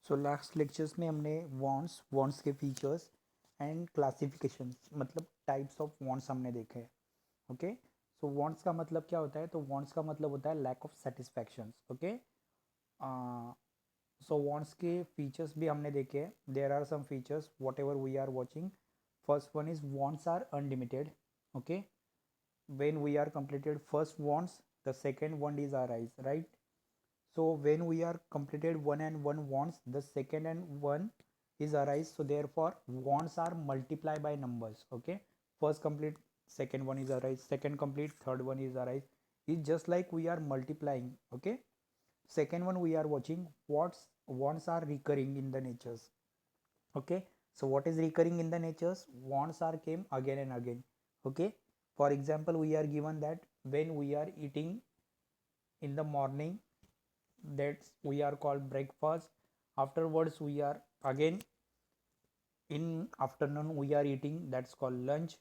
So last lectures में हमने wants के फीचर्स एंड क्लासिफिकेशंस मतलब टाइप्स ऑफ वॉन्ट्स हमने देखे हैं. ओके. सो वॉन्ट्स का मतलब क्या होता है? तो वॉन्ट्स का मतलब होता है lack of satisfaction. Okay. So wants के फीचर्स भी हमने देखे हैं. There are some features whatever we are watching. First one is wants are unlimited. Okay. when we are completed first wants, the second one is arise, right? So when we are completed one and one wants, the second and one is arise, so therefore wants are multiply by numbers. Okay, first complete, second one is arise, second complete, third one is arise. It's just like we are multiplying. Okay. Second one we are watching, what's wants are recurring in the natures. Okay. So what is recurring in the natures? Wants are came again and again. Okay. For example, we are given that when we are eating in the morning, that's we are called breakfast. Afterwards we are again in afternoon we are eating, that's called lunch.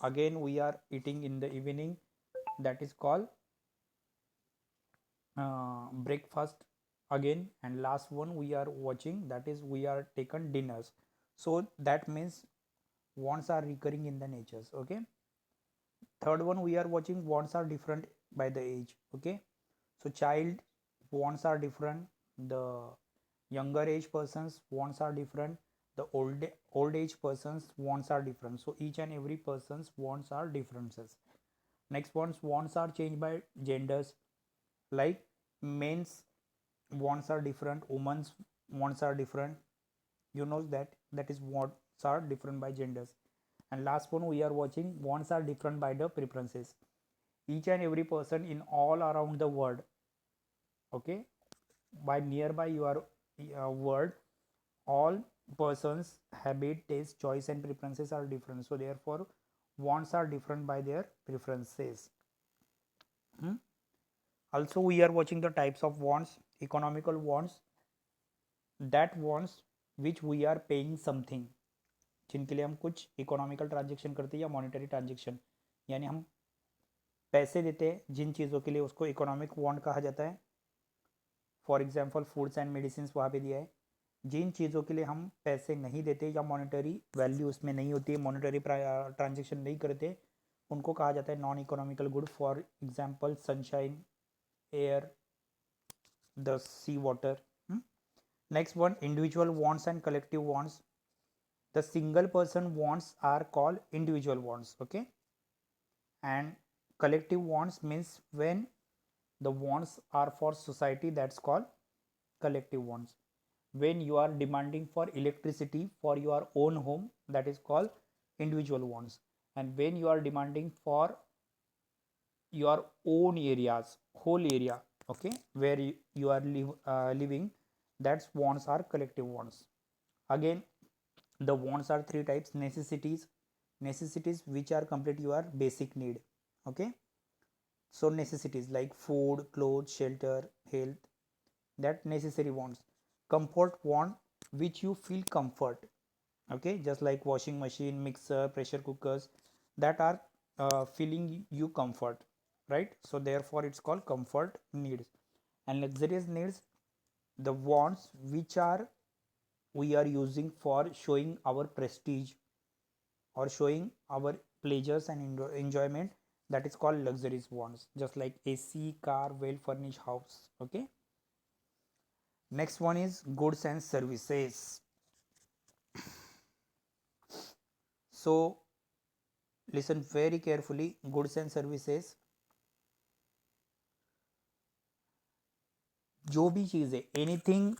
Again we are eating in the evening, that is called breakfast again. And last one we are watching, that is we are taken dinners. So that means wants are recurring in the natures. Okay. Third one we are watching, wants are different by the age. Okay. So child wants are different, the younger age persons wants are different, the old age persons wants are different. So each and every person's wants are differences. Next ones, wants are changed by genders, like men's wants are different, women's wants are different. You know that is wants are different by genders. And last one we are watching, wants are different by the preferences. Each and every person in all around the world. Okay. By nearby your world, all persons habit, taste, choice and preferences are different, so therefore wants are different by their preferences. Also we are watching the types of wants. Economical wants, that wants which we are paying something, जिनके लिए हम कुछ economical transaction करते हैं या monetary transaction, यानी हम पैसे देते हैं जिन चीज़ों के लिए, उसको इकोनॉमिक वांट कहा जाता है. For example foods and medicine वहाँ पे दिया है. जिन चीज़ों के लिए हम पैसे नहीं देते या मॉनेटरी वैल्यू उसमें नहीं होती है, मॉनेटरी ट्रांजेक्शन नहीं करते, उनको कहा जाता है non economical good. For example sunshine, air, the sea water. Next one, individual wants and collective wants. the single person wants are called individual wants. Okay. And collective wants means when the wants are for society, that's called collective wants. When you are demanding for electricity for your own home, that is called individual wants. And when you are demanding for your own areas, whole area, okay, where you are living, that's wants are collective wants. Again, the wants are three types. Necessities which are complete your basic need. Okay. So necessities like food, clothes, shelter, health, that necessary wants. Comfort want, which you feel comfort. Okay, just like washing machine, mixer, pressure cookers, that are feeling you comfort, right? So therefore it's called comfort needs. And luxurious needs, the wants which are we are using for showing our prestige or showing our pleasures and enjoyment, that is called luxurious wants, just like AC, car, well furnished house. Okay. Next one is goods and services. So listen very carefully. Goods and services, जो भी चीज़ है, anything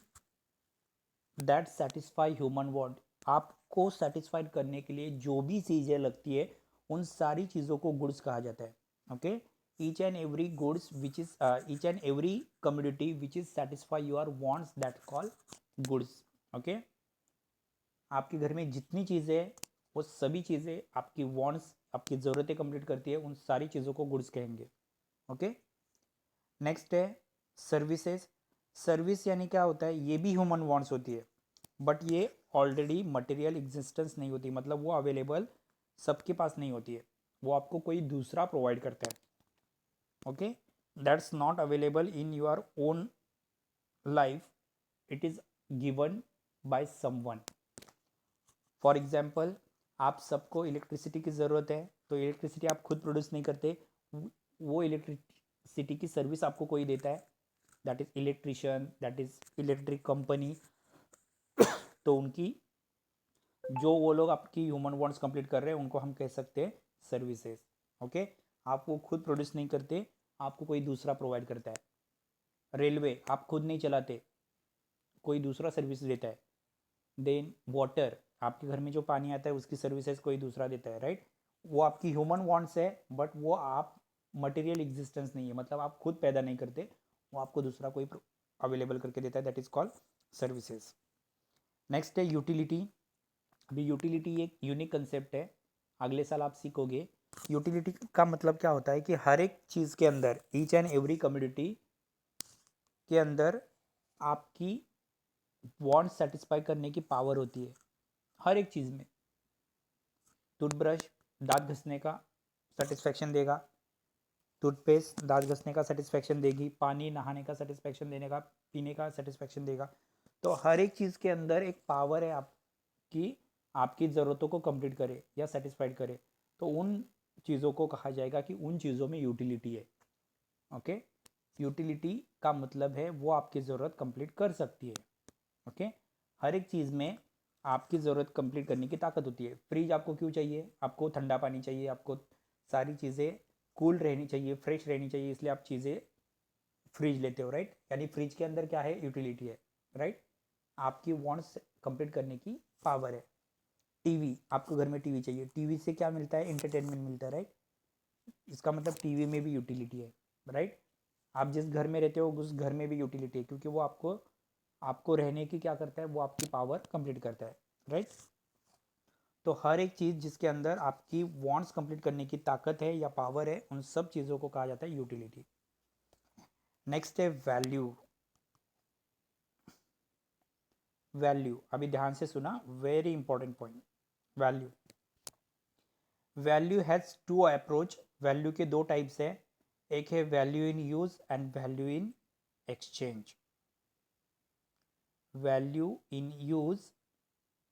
that satisfy human want, आपको satisfied करने के लिए जो भी चीज़ें लगती है, उन सारी चीज़ों को गुड्स कहा जाता है. Okay. Each and every goods which is each and every community which is satisfy your wants, that call goods. Okay. आपके घर में जितनी चीज़ें हैं, वो सभी चीज़ें आपकी वांट्स, आपकी ज़रूरतें कंप्लीट करती है, उन सारी चीज़ों को गुड्स कहेंगे. ओके. नेक्स्ट है सर्विसेज. सर्विस यानी क्या होता है? ये भी ह्यूमन वांट्स होती है, बट ये ऑलरेडी मटेरियल एग्जिस्टेंस नहीं होती, मतलब वो अवेलेबल सबके पास नहीं होती है, वो आपको कोई दूसरा प्रोवाइड करता है. Okay. That's not available in your own life, it is given by someone. For example, आप सबको इलेक्ट्रिसिटी की ज़रूरत है, तो इलेक्ट्रिसिटी आप खुद प्रोड्यूस नहीं करते, वो इलेक्ट्रिसिटी की सर्विस आपको कोई देता है, that is electrician, that is electric company. तो उनकी जो वो लोग आपकी ह्यूमन वांट्स कंप्लीट कर रहे हैं उनको हम कह सकते हैं सर्विसेज। ओके, आप वो खुद प्रोड्यूस नहीं करते, आपको कोई दूसरा प्रोवाइड करता है। रेलवे आप खुद नहीं चलाते, कोई दूसरा सर्विस देता है। देन वाटर, आपके घर में जो पानी आता है उसकी सर्विसेज कोई दूसरा देता है, राइट। वो आपकी ह्यूमन वांट्स है, बट वो आप मटेरियल एग्जिस्टेंस नहीं है, मतलब आप खुद पैदा नहीं करते, वो आपको दूसरा कोई अवेलेबल करके देता है, that is called services. Next है यूटिलिटी। अभी यूटिलिटी एक यूनिक कंसेप्ट है, अगले साल आप सीखोगे। यूटिलिटी का मतलब क्या होता है कि हर एक चीज़ के अंदर, ईच एंड एवरी कम्युनिटी के अंदर आपकी वांट सेटिस्फाई करने की पावर होती है हर एक चीज़ में। टूथब्रश दांत घसने का सेटिस्फैक्शन देगा, टूथपेस्ट दांत घसने का सेटिस्फैक्शन देगी, पानी नहाने का सेटिस्फैक्शन देने का, पीने का सेटिस्फैक्शन देगा। तो हर एक चीज़ के अंदर एक पावर है आपकी, आपकी ज़रूरतों को कंप्लीट करे या सेटिस्फाइड करे। तो उन चीज़ों को कहा जाएगा कि उन चीज़ों में यूटिलिटी है। ओके, यूटिलिटी का मतलब है वो आपकी ज़रूरत कंप्लीट कर सकती है। ओके, हर एक चीज़ में आपकी ज़रूरत कंप्लीट करने की ताकत होती है। फ्रिज आपको क्यों चाहिए? आपको ठंडा पानी चाहिए, आपको सारी चीज़ें कूल रहनी चाहिए, फ्रेश रहनी चाहिए, इसलिए आप चीज़ें फ्रिज लेते हो, राइट। यानी फ्रिज के अंदर क्या है? यूटिलिटी है, राइट। आपकी वांट्स कंप्लीट करने की पावर है। टीवी, आपको घर में टीवी चाहिए, टीवी से क्या मिलता है? एंटरटेनमेंट मिलता है, राइट। इसका मतलब टीवी में भी यूटिलिटी है, राइट। आप जिस घर में रहते हो उस घर में भी यूटिलिटी है, क्योंकि वो आपको आपको रहने की क्या करता है? वो आपकी पावर कंप्लीट करता है, राइट। तो हर एक चीज़ जिसके अंदर आपकी वांट्स कंप्लीट करने की ताकत है या पावर है, उन सब चीज़ों को कहा जाता है यूटिलिटी। नेक्स्ट है वैल्यू। वैल्यू, अभी ध्यान से सुना, very important point. Value, value has two approach. Value के दो टाइप्स है, एक है value in use and value in exchange. Value in use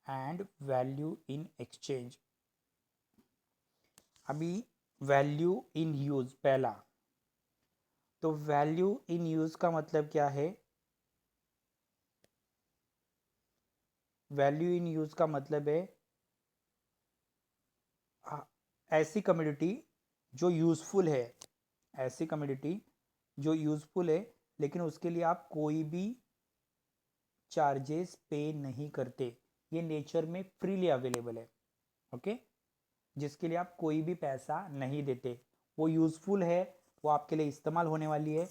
and value in exchange. अभी वैल्यू इन यूज पहला, तो वैल्यू इन यूज का मतलब क्या है? वैल्यू इन यूज का मतलब है ऐसी कम्युनिटी जो यूजफुल है, ऐसी कम्युनिटी जो यूजफुल है, लेकिन उसके लिए आप कोई भी चार्जेस पे नहीं करते, ये नेचर में फ्रीली अवेलेबल है। ओके, जिसके लिए आप कोई भी पैसा नहीं देते, वो यूज़फुल है, वो आपके लिए इस्तेमाल होने वाली है,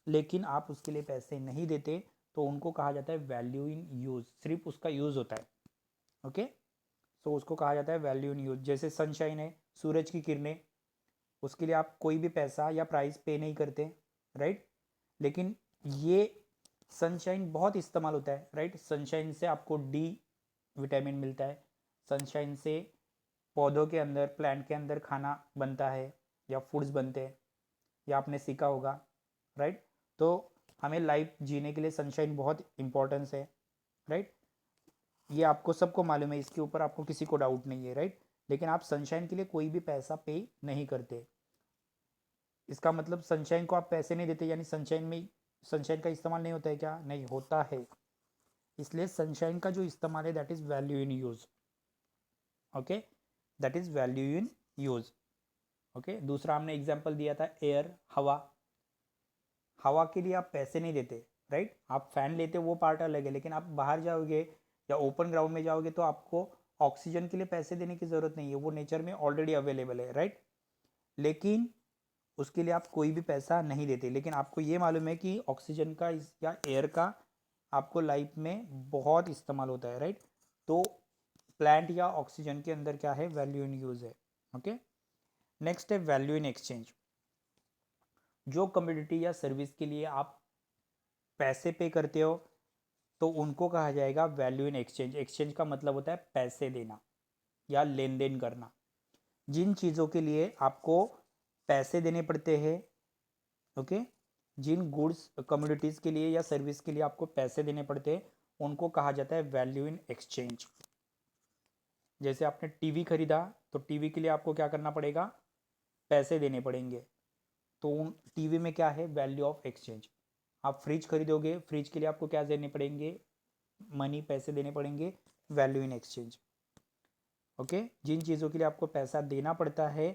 लेकिन आप उसके लिए पैसे नहीं देते, तो उनको कहा जाता है वैल्यू इन यूज़, सिर्फ उसका यूज़ होता है। ओके, सो उसको कहा जाता है वैल्यू इन यूज़। जैसे सनशाइन है, सूरज की किरणें, उसके लिए आप कोई भी पैसा या प्राइस पे नहीं करते, राइट। लेकिन ये सनशाइन बहुत इस्तेमाल होता है, राइट। सनशाइन से आपको डी विटामिन मिलता है, सनशाइन से पौधों के अंदर, प्लांट के अंदर खाना बनता है या फूड्स बनते हैं, या आपने सीखा होगा, राइट। तो हमें लाइफ जीने के लिए सनशाइन बहुत इंपॉर्टेंस है, राइट। ये आपको सबको मालूम है, इसके ऊपर आपको किसी को डाउट नहीं है, राइट। लेकिन आप सनशाइन के लिए कोई भी पैसा पे नहीं करते। इसका मतलब सनशाइन को आप पैसे नहीं देते, यानी सनशाइन का इस्तेमाल नहीं होता है क्या? नहीं होता है। इसलिए सनशाइन का जो इस्तेमाल है that is value in use. Okay, that is value in use. Okay, दूसरा हमने एग्जांपल दिया था एयर, हवा। हवा के लिए आप पैसे नहीं देते, राइट। आप फैन लेते, वो पार्ट अलग है, लेकिन आप बाहर जाओगे या ओपन ग्राउंड में जाओगे तो आपको ऑक्सीजन के लिए पैसे देने की ज़रूरत नहीं है, वो नेचर में ऑलरेडी अवेलेबल है, राइट। लेकिन उसके लिए आप कोई भी पैसा नहीं देते, लेकिन आपको ये मालूम है कि ऑक्सीजन का या एयर का आपको लाइफ में बहुत इस्तेमाल होता है, राइट। तो प्लांट या ऑक्सीजन के अंदर क्या है? वैल्यू इन यूज़ है। ओके, नेक्स्ट है वैल्यू इन एक्सचेंज। जो कमोडिटी या सर्विस के लिए आप पैसे पे करते हो, तो उनको कहा जाएगा वैल्यू इन एक्सचेंज। एक्सचेंज का मतलब होता है पैसे देना या लेन देन करना। जिन चीज़ों के लिए आपको पैसे देने पड़ते हैं, ओके, जिन गुड्स कम्युनिटीज़ के लिए या सर्विस के लिए आपको पैसे देने पड़ते हैं, उनको कहा जाता है वैल्यू इन एक्सचेंज। जैसे आपने टीवी खरीदा तो टीवी के लिए आपको क्या करना पड़ेगा, पैसे देने पड़ेंगे, तो उन टीवी में क्या है, वैल्यू ऑफ एक्सचेंज। आप फ्रिज खरीदोगे, फ्रिज के लिए आपको क्या देने पड़ेंगे, मनी, पैसे देने पड़ेंगे, वैल्यू इन एक्सचेंज। ओके, जिन चीज़ों के लिए आपको पैसा देना पड़ता है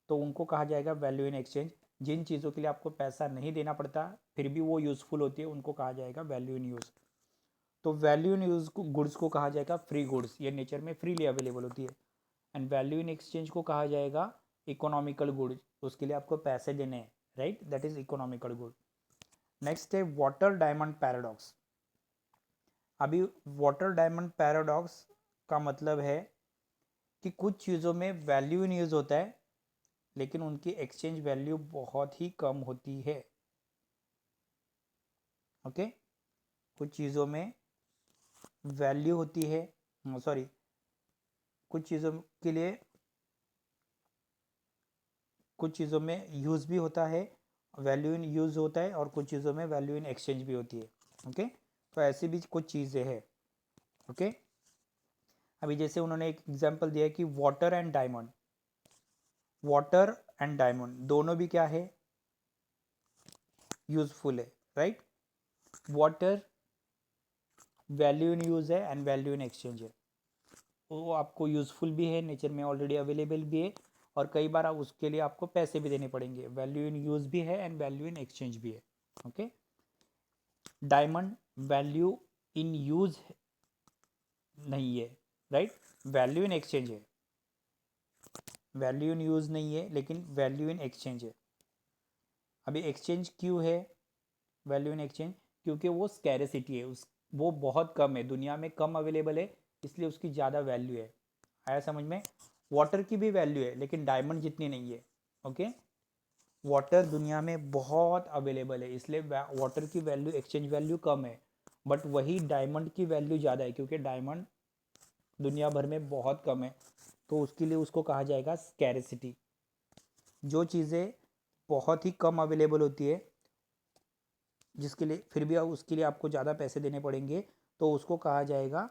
तो उनको कहा जाएगा वैल्यू इन एक्सचेंज। जिन चीज़ों के लिए आपको पैसा नहीं देना पड़ता फिर भी वो यूज़फुल होती है, उनको कहा जाएगा वैल्यू इन यूज़। तो वैल्यू इन यूज़ गुड्स को कहा जाएगा फ्री गुड्स, ये नेचर में फ्रीली अवेलेबल होती है। एंड वैल्यू इन एक्सचेंज को कहा जाएगा इकोनॉमिकल गुड्स, उसके लिए आपको पैसे देने हैं, right, that is economical good. Next है वाटर डायमंड पैराडॉक्स। अभी वाटर डायमंड पैराडॉक्स का मतलब है कि कुछ चीज़ों में वैल्यू इन यूज़ होता है लेकिन उनकी एक्सचेंज वैल्यू बहुत ही कम होती है। ओके, कुछ चीज़ों में वैल्यू होती है, सॉरी, कुछ चीज़ों के लिए, कुछ चीज़ों में यूज़ भी होता है, वैल्यू इन यूज़ होता है, और कुछ चीज़ों में वैल्यू इन एक्सचेंज भी होती है। ओके, तो ऐसी भी कुछ चीज़ें हैं। ओके, अभी जैसे उन्होंने एक एग्जांपल दिया है कि water and diamond, water and diamond दोनों भी क्या है, यूजफुल है, right. Water value in use है एंड वैल्यू इन एक्सचेंज है, वो आपको यूज़फुल भी है, नेचर में ऑलरेडी अवेलेबल भी है, और कई बार आप उसके लिए आपको पैसे भी देने पड़ेंगे। वैल्यू इन यूज़ भी है एंड वैल्यू इन एक्सचेंज भी है। Okay, diamond value in use नहीं है, राइट, वैल्यू इन एक्सचेंज है, वैल्यू इन यूज़ नहीं है लेकिन वैल्यू इन एक्सचेंज है। अभी एक्सचेंज क्यों है वैल्यू इन एक्सचेंज, क्योंकि वो स्कैरेसिटी है, उस वो बहुत कम है, दुनिया में कम अवेलेबल है, इसलिए उसकी ज़्यादा वैल्यू है। आया समझ में। वाटर की भी वैल्यू है लेकिन डायमंड जितनी नहीं है। ओके, वाटर दुनिया में बहुत अवेलेबल है इसलिए वाटर की वैल्यू, एक्सचेंज वैल्यू कम है, बट वही डायमंड की वैल्यू ज़्यादा है क्योंकि डायमंड दुनिया भर में बहुत कम है, तो उसके लिए उसको कहा जाएगा स्कैरेसिटी। जो चीज़ें बहुत ही कम अवेलेबल होती है, जिसके लिए फिर भी उसके लिए आपको ज़्यादा पैसे देने पड़ेंगे, तो उसको कहा जाएगा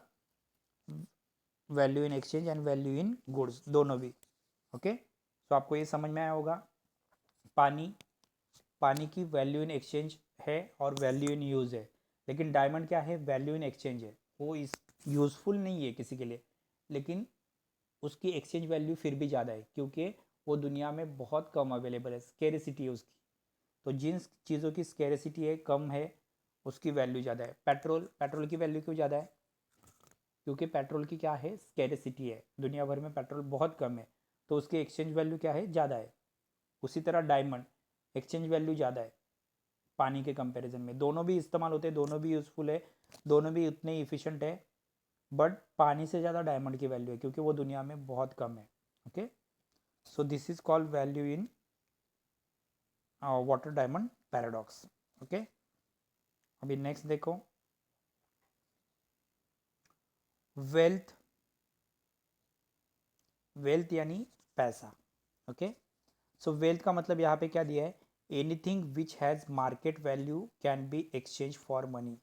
value in exchange and value in goods, दोनों भी। ओके, तो आपको ये समझ में आया होगा। पानी, पानी की वैल्यू इन एक्सचेंज है और वैल्यू इन यूज़ है, लेकिन डायमंड क्या है, वैल्यू इन एक्सचेंज है, वो इस यूज़फुल नहीं है किसी के लिए, लेकिन उसकी एक्सचेंज वैल्यू फिर भी ज़्यादा है क्योंकि वो दुनिया में बहुत कम अवेलेबल है, स्केरेसिटी है उसकी। तो जिन चीज़ों की स्केरेसिटी है, कम है, उसकी वैल्यू ज़्यादा है। पेट्रोल, पेट्रोल की वैल्यू क्यों ज़्यादा है, क्योंकि पेट्रोल की क्या है, स्केरेसिटी है, दुनिया भर में पेट्रोल बहुत कम है, तो उसकी एक्सचेंज वैल्यू क्या है, ज़्यादा है। उसी तरह डायमंड, एक्सचेंज वैल्यू ज़्यादा है पानी के कंपैरिजन में। दोनों भी इस्तेमाल होते हैं, दोनों भी यूज़फुल है, दोनों भी उतने इफ़िशिएंट है, बट पानी से ज़्यादा डायमंड की वैल्यू है क्योंकि वो दुनिया में बहुत कम है। Okay, so this is called value in water diamond paradox. Okay, अभी नेक्स्ट देखो, वेल्थ, वेल्थ यानी पैसा। ओके, सो वेल्थ का मतलब यहाँ पे क्या दिया है, anything which has market value can be exchange for money.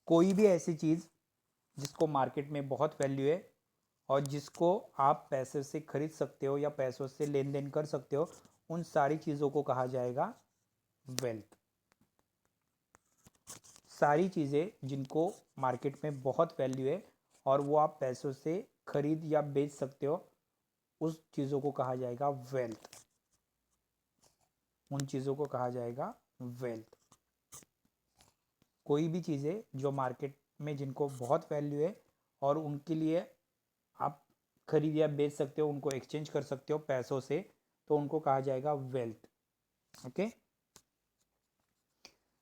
कोई भी ऐसी चीज़ जिसको मार्केट में बहुत वैल्यू है और जिसको आप पैसे से खरीद सकते हो या पैसों से लेन देन कर सकते हो, उन सारी चीज़ों को कहा जाएगा वेल्थ। सारी चीज़ें जिनको मार्केट में बहुत वैल्यू है और वो आप पैसों से खरीद या बेच सकते हो, उस चीज़ों को कहा जाएगा वेल्थ, उन चीज़ों को कहा जाएगा वेल्थ। कोई भी चीज़ें जो मार्केट में जिनको बहुत वैल्यू है और उनके लिए आप खरीद या बेच सकते हो, उनको एक्सचेंज कर सकते हो पैसों से, तो उनको कहा जाएगा वेल्थ। ओके,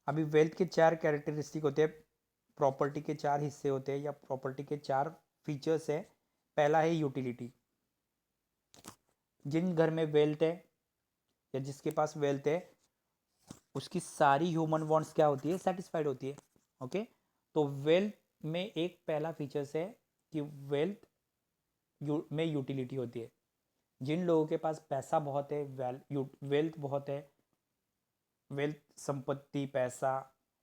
अभी वेल्थ के चार कैरेक्टरिस्टिक होते हैं, प्रॉपर्टी के चार हिस्से होते हैं या प्रॉपर्टी के चार फीचर्स है। पहला है यूटिलिटी। जिन घर में वेल्थ है या जिसके पास वेल्थ है उसकी सारी ह्यूमन वांट्स क्या होती है, सेटिस्फाइड होती है। ओके, तो वेल्थ में एक पहला फीचर्स है कि वेल्थ में यूटिलिटी होती है। जिन लोगों के पास पैसा बहुत है, वेल्थ बहुत है, वेल्थ संपत्ति, पैसा,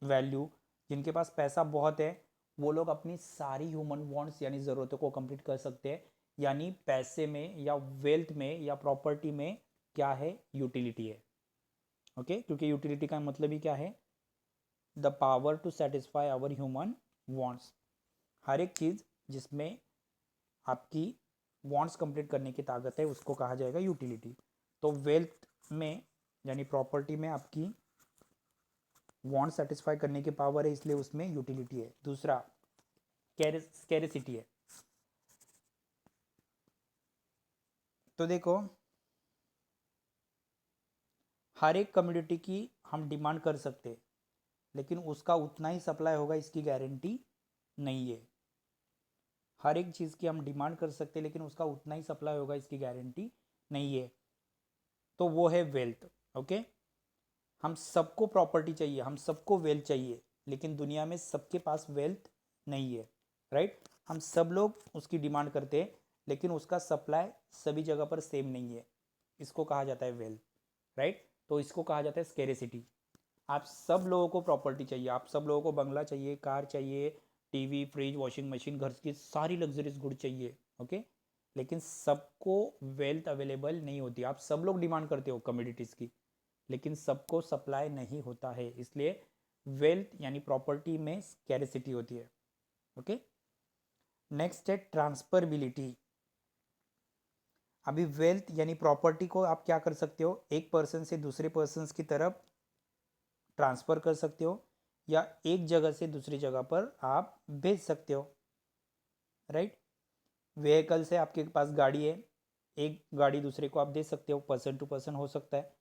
वैल्यू, जिनके पास पैसा बहुत है वो लोग अपनी सारी ह्यूमन वांट्स यानी ज़रूरतों को कंप्लीट कर सकते हैं। यानी पैसे में या वेल्थ में या प्रॉपर्टी में क्या है, यूटिलिटी है। ओके, क्योंकि यूटिलिटी का मतलब ही क्या है, the power to satisfy our human wants. हर एक चीज़ जिसमें आपकी वांट्स कंप्लीट करने की ताकत है उसको कहा जाएगा यूटिलिटी। तो वेल्थ में यानी प्रॉपर्टी में आपकी वांट सेटिस्फाई करने की पावर है, इसलिए उसमें यूटिलिटी है। दूसरा स्कैरिसिटी है। तो देखो, हर एक कम्युनिटी की हम डिमांड कर सकते हैं, लेकिन उसका उतना ही सप्लाई होगा इसकी गारंटी नहीं है। हर एक चीज़ की हम डिमांड कर सकते हैं, लेकिन उसका उतना ही सप्लाई होगा इसकी गारंटी नहीं है। तो वो है वेल्थ। ओके, हम सबको प्रॉपर्टी चाहिए, हम सबको वेल्थ चाहिए, लेकिन दुनिया में सबके पास वेल्थ नहीं है। राइट, हम सब लोग उसकी डिमांड करते हैं, लेकिन उसका सप्लाई सभी जगह पर सेम नहीं है। इसको कहा जाता है वेल्थ। राइट, तो इसको कहा जाता है स्केरेसिटी। आप सब लोगों को प्रॉपर्टी चाहिए, आप सब लोगों को बंगला चाहिए, कार चाहिए, टीवी, फ्रिज, वॉशिंग मशीन, घर की सारी लग्जरीज गुड चाहिए। ओके, लेकिन सबको वेल्थ अवेलेबल नहीं होती। आप सब लोग डिमांड करते हो कमोडिटीज़ की, लेकिन सबको सप्लाई नहीं होता है, इसलिए वेल्थ यानी प्रॉपर्टी में स्कैरिसिटी होती है। ओके, नेक्स्ट है ट्रांसफरबिलिटी। अभी वेल्थ यानी प्रॉपर्टी को आप क्या कर सकते हो, एक पर्सन से दूसरे पर्सन की तरफ ट्रांसफ़र कर सकते हो, या एक जगह से दूसरी जगह पर आप भेज सकते हो। राइट, व्हीकल से आपके पास गाड़ी है, एक गाड़ी दूसरे को आप दे सकते हो, पर्सन टू पर्सन हो सकता है,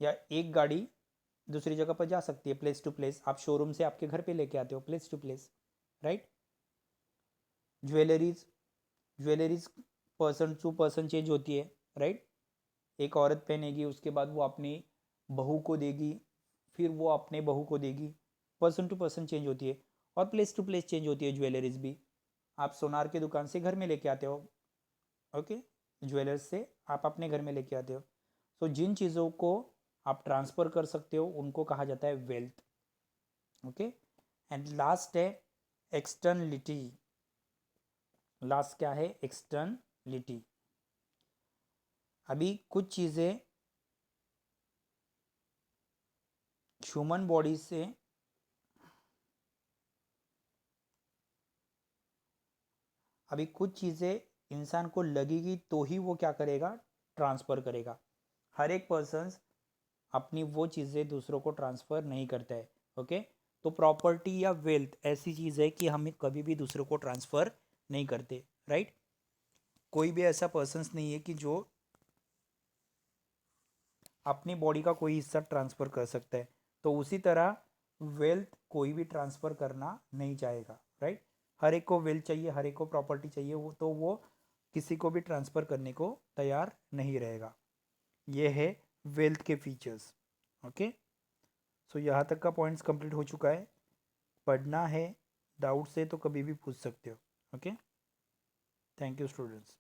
या एक गाड़ी दूसरी जगह पर जा सकती है, प्लेस टू प्लेस। आप शोरूम से आपके घर पे लेके आते हो, place to place. Right, jewelleries, jewelleries person to person change होती है। राइट, एक औरत पहनेगी, उसके बाद वो अपनी बहू को देगी, फिर वो अपने बहू को देगी। पर्सन टू पर्सन चेंज होती है, और प्लेस टू प्लेस चेंज होती है ज्वेलरीज भी। आप सोनार की दुकान से घर में लेके आते हो, ओके, ज्वेलर्स से आप अपने घर में लेके आते हो। सो जिन चीज़ों को आप ट्रांसफ़र कर सकते हो उनको कहा जाता है वेल्थ। ओके, एंड लास्ट है एक्सटर्नलिटी। लास्ट क्या है, एक्सटर्नलिटी। अभी कुछ चीज़ें ह्यूमन बॉडी से अभी कुछ चीज़ें इंसान को लगेगी तो ही वो क्या करेगा, ट्रांसफ़र करेगा। हर एक पर्सन अपनी वो चीज़ें दूसरों को ट्रांसफ़र नहीं करता है। ओके, तो प्रॉपर्टी या वेल्थ ऐसी चीज़ है कि हम कभी भी दूसरों को ट्रांसफ़र नहीं करते। राइट, कोई भी ऐसा पर्सन नहीं है कि जो अपनी बॉडी का कोई हिस्सा ट्रांसफ़र कर सकता है। तो उसी तरह वेल्थ कोई भी ट्रांसफ़र करना नहीं चाहेगा। राइट, हर एक को वेल्थ चाहिए, हर एक को प्रॉपर्टी चाहिए, वो तो वो किसी को भी ट्रांसफ़र करने को तैयार नहीं रहेगा। ये है वेल्थ के फीचर्स। ओके, सो यहाँ तक का पॉइंट्स कंप्लीट हो चुका है। पढ़ना है, डाउट्स है तो कभी भी पूछ सकते हो। Okay, thank you students.